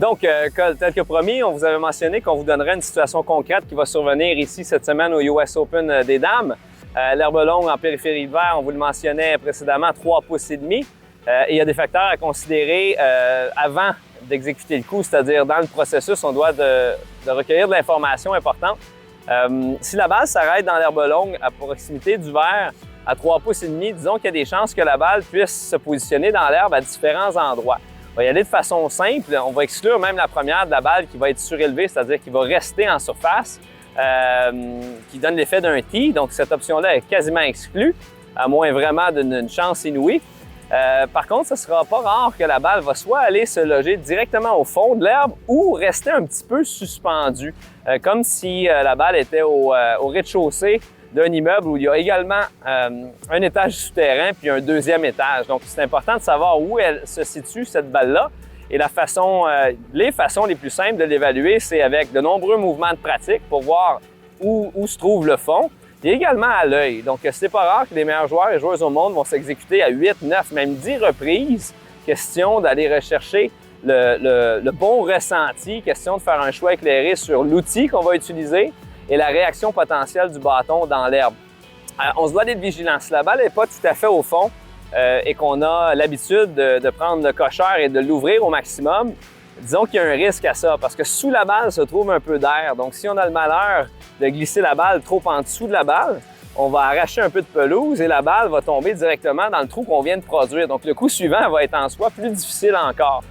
Donc, tel que promis, on vous avait mentionné qu'on vous donnerait une situation concrète qui va survenir ici cette semaine au US Open des dames. L'herbe longue en périphérie de verre, on vous le mentionnait précédemment, 3 pouces et demi. Et il y a des facteurs à considérer avant d'exécuter le coup, c'est-à-dire dans le processus, on doit de recueillir de l'information importante. Si la balle s'arrête dans l'herbe longue à proximité du verre à 3 pouces et demi, disons qu'il y a des chances que la balle puisse se positionner dans l'herbe à différents endroits. On va y aller de façon simple. On va exclure même la première de la balle qui va être surélevée, c'est-à-dire qui va rester en surface, qui donne l'effet d'un tee. Donc, cette option-là est quasiment exclue, à moins vraiment d'une chance inouïe. Par contre, ce ne sera pas rare que la balle va soit aller se loger directement au fond de l'herbe ou rester un petit peu suspendue, comme si la balle était au rez-de-chaussée d'un immeuble où il y a également un étage souterrain puis un deuxième étage. Donc, c'est important de savoir où elle se situe, cette balle-là. Et les façons les plus simples de l'évaluer, c'est avec de nombreux mouvements de pratique pour voir où se trouve le fond. Et également à l'œil. Donc, c'est pas rare que les meilleurs joueurs et joueuses au monde vont s'exécuter à 8, 9, même 10 reprises. Question d'aller rechercher le bon ressenti, question de faire un choix éclairé sur l'outil qu'on va utiliser et la réaction potentielle du bâton dans l'herbe. On se doit d'être vigilant. Si la balle n'est pas tout à fait au fond et qu'on a l'habitude de prendre le cocheur et de l'ouvrir au maximum, disons qu'il y a un risque à ça, parce que sous la balle se trouve un peu d'air. Donc, si on a le malheur de glisser la balle trop en dessous de la balle, on va arracher un peu de pelouse et la balle va tomber directement dans le trou qu'on vient de produire. Donc, le coup suivant va être en soi plus difficile encore.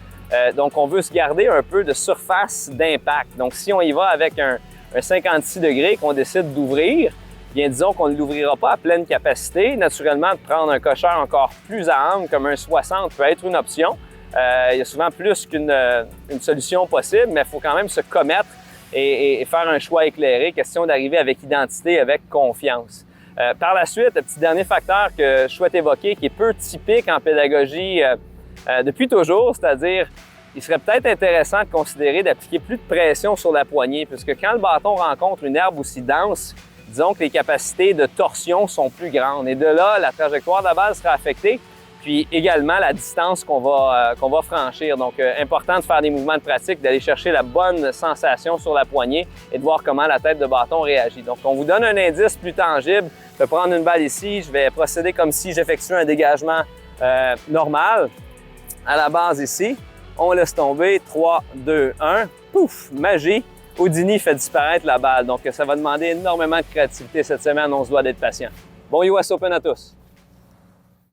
Donc, on veut se garder un peu de surface d'impact. Donc, si on y va avec un 56 degrés qu'on décide d'ouvrir, bien disons qu'on ne l'ouvrira pas à pleine capacité. Naturellement, de prendre un cocheur encore plus à angle, comme un 60, peut être une option. Il y a souvent plus qu'une solution possible, mais il faut quand même se commettre et faire un choix éclairé, question d'arriver avec identité, avec confiance. Par la suite, le petit dernier facteur que je souhaite évoquer, qui est peu typique en pédagogie depuis toujours, c'est-à-dire il serait peut-être intéressant de considérer d'appliquer plus de pression sur la poignée, puisque quand le bâton rencontre une herbe aussi dense, disons que les capacités de torsion sont plus grandes. Et de là, la trajectoire de la balle sera affectée, puis également la distance qu'on va franchir. Donc, important de faire des mouvements de pratique, d'aller chercher la bonne sensation sur la poignée et de voir comment la tête de bâton réagit. Donc, on vous donne un indice plus tangible. Je vais prendre une balle ici, je vais procéder comme si j'effectuais un dégagement normal. À la base ici, on laisse tomber, 3, 2, 1, pouf, magie! Houdini fait disparaître la balle. Donc, ça va demander énormément de créativité cette semaine. On se doit d'être patient. Bon US Open à tous!